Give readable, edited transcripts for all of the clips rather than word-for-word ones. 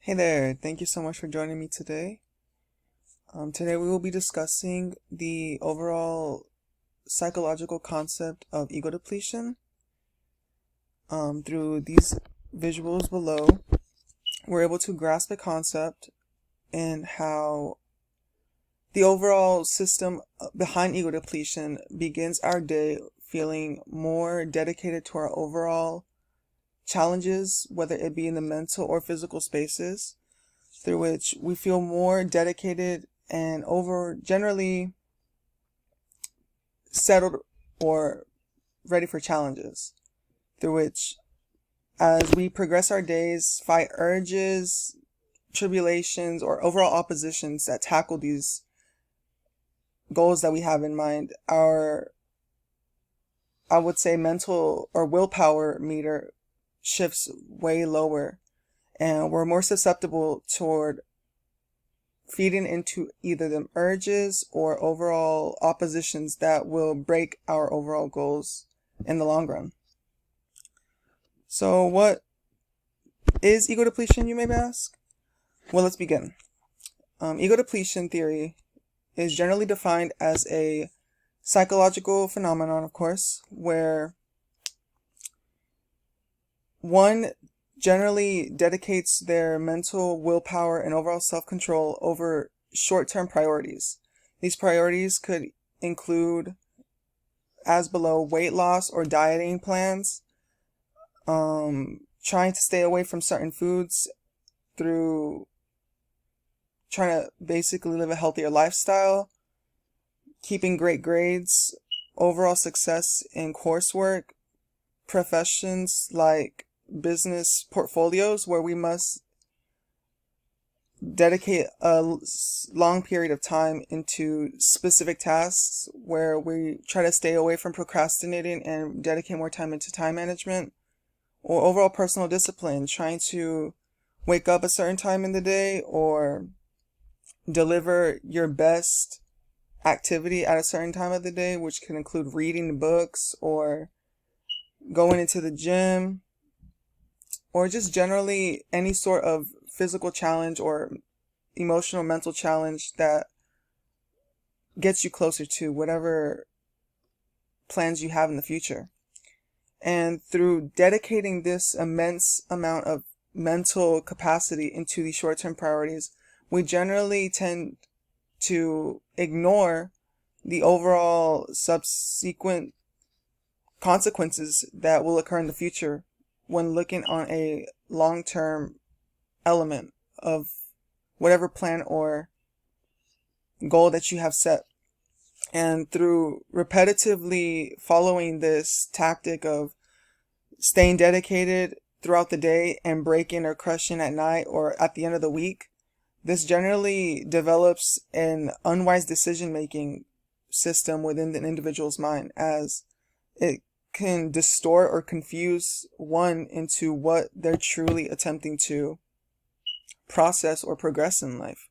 Hey there, thank you so much for joining me today. Today we will be discussing the overall psychological concept of ego depletion. Through these visuals below, we're able to grasp the concept and how the overall system behind ego depletion begins our day feeling more dedicated to our overall challenges, whether it be in the mental or physical spaces, through which we feel more dedicated and generally settled or ready for challenges, through which as we progress our days, fight urges, tribulations, or overall oppositions that tackle these goals that we have in mind, I would say mental or willpower meter shifts way lower, and we're more susceptible toward feeding into either the urges or overall oppositions that will break our overall goals in the long run. So what is ego depletion, you may ask? Well, let's begin. Ego depletion theory is generally defined as a psychological phenomenon, of course, where one generally dedicates their mental willpower and overall self-control over short-term priorities. These priorities could include, as below, weight loss or dieting plans, trying to stay away from certain foods through trying to basically live a healthier lifestyle, keeping great grades, overall success in coursework, professions like business portfolios where we must dedicate a long period of time into specific tasks, where we try to stay away from procrastinating and dedicate more time into time management, or overall personal discipline, trying to wake up a certain time in the day or deliver your best activity at a certain time of the day, which can include reading books or going into the gym, or just generally any sort of physical challenge or emotional mental challenge that gets you closer to whatever plans you have in the future. And through dedicating this immense amount of mental capacity into these short-term priorities, we generally tend to ignore the overall subsequent consequences that will occur in the future when looking on a long-term element of whatever plan or goal that you have set. And through repetitively following this tactic of staying dedicated throughout the day and breaking or crushing at night or at the end of the week, this generally develops an unwise decision-making system within the individual's mind, as it can distort or confuse one into what they're truly attempting to process or progress in life,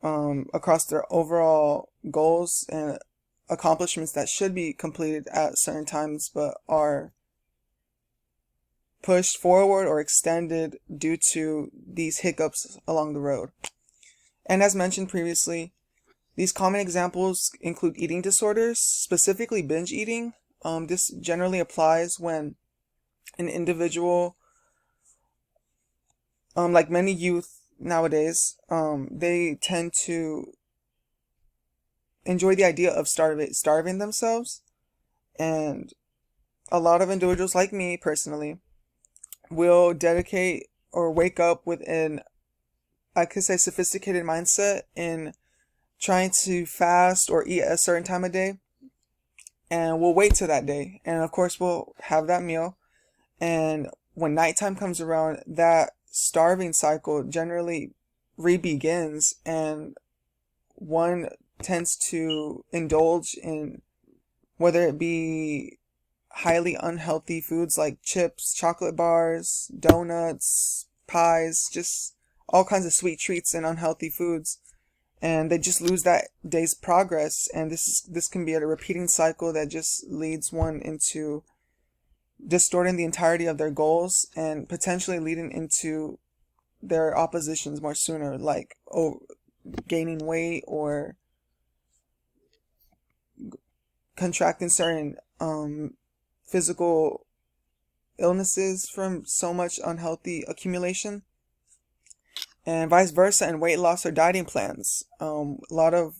across their overall goals and accomplishments that should be completed at certain times but are pushed forward or extended due to these hiccups along the road. And as mentioned previously, these common examples include eating disorders, specifically binge eating. This generally applies when an individual, like many youth nowadays, they tend to enjoy the idea of starving themselves. And a lot of individuals, like me personally, will dedicate or wake up with I could say, sophisticated mindset in trying to fast or eat at a certain time of day. And we'll wait till that day. And of course, we'll have that meal. And when nighttime comes around, that starving cycle generally re-begins, and one tends to indulge in whether it be highly unhealthy foods like chips, chocolate bars, donuts, pies, just all kinds of sweet treats and unhealthy foods. And they just lose that day's progress, and this can be a repeating cycle that just leads one into distorting the entirety of their goals and potentially leading into their oppositions more sooner, like gaining weight or contracting certain physical illnesses from so much unhealthy accumulation, and vice versa in weight loss or dieting plans. A lot of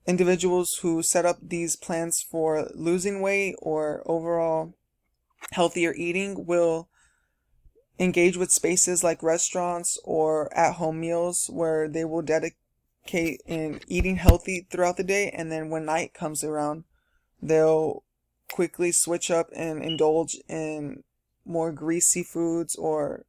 individuals who set up these plans for losing weight or overall healthier eating will engage with spaces like restaurants or at-home meals where they will dedicate in eating healthy throughout the day, and then when night comes around, they'll quickly switch up and indulge in more greasy foods or